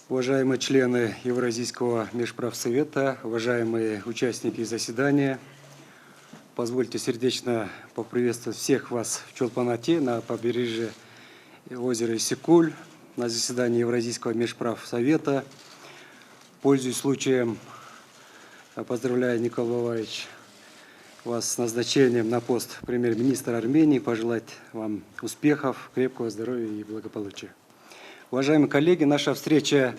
Уважаемые члены Евразийского межправсовета, уважаемые участники заседания, позвольте сердечно поприветствовать всех вас в Чолпан-Ате на побережье озера Иссык-Куль на заседании Евразийского межправсовета. Пользуясь случаем, поздравляю, Николай Бабаевич, вас с назначением на пост премьер-министра Армении, пожелать вам успехов, крепкого здоровья и благополучия. Уважаемые коллеги, наша встреча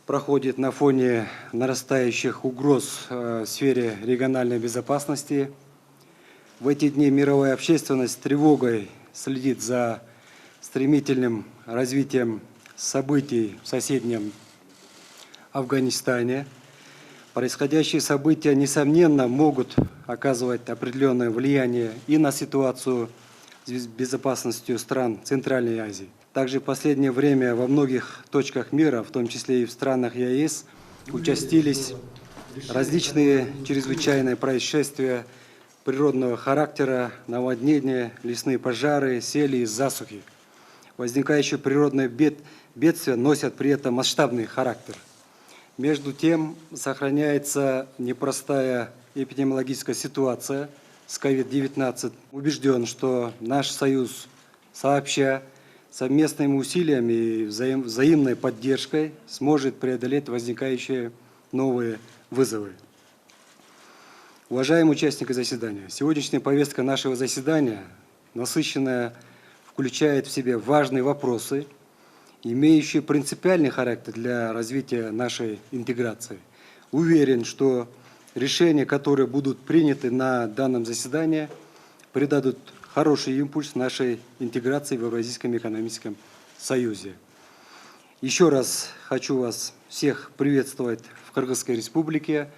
проходит на фоне нарастающих угроз в сфере региональной безопасности. В эти дни мировая общественность с тревогой следит за стремительным развитием событий в соседнем Афганистане. Происходящие события, несомненно, могут оказывать определенное влияние и на ситуацию с безопасностью стран Центральной Азии. Также в последнее время во многих точках мира, в том числе и в странах ЕАЭС, участились различные чрезвычайные происшествия природного характера, наводнения, лесные пожары, сели и засухи. Возникающие природные бедствия носят при этом масштабный характер. Между тем, сохраняется непростая эпидемиологическая ситуация с COVID-19. Убежден, что наш союз сообща, совместными усилиями и взаимной поддержкой сможет преодолеть возникающие новые вызовы. Уважаемые участники заседания, сегодняшняя повестка нашего заседания, насыщенная, включает в себя важные вопросы, имеющие принципиальный характер для развития нашей интеграции. Уверен, что решения, которые будут приняты на данном заседании, придадут хороший импульс нашей интеграции в Евразийском экономическом союзе. Еще раз хочу вас всех приветствовать в Кыргызской республике.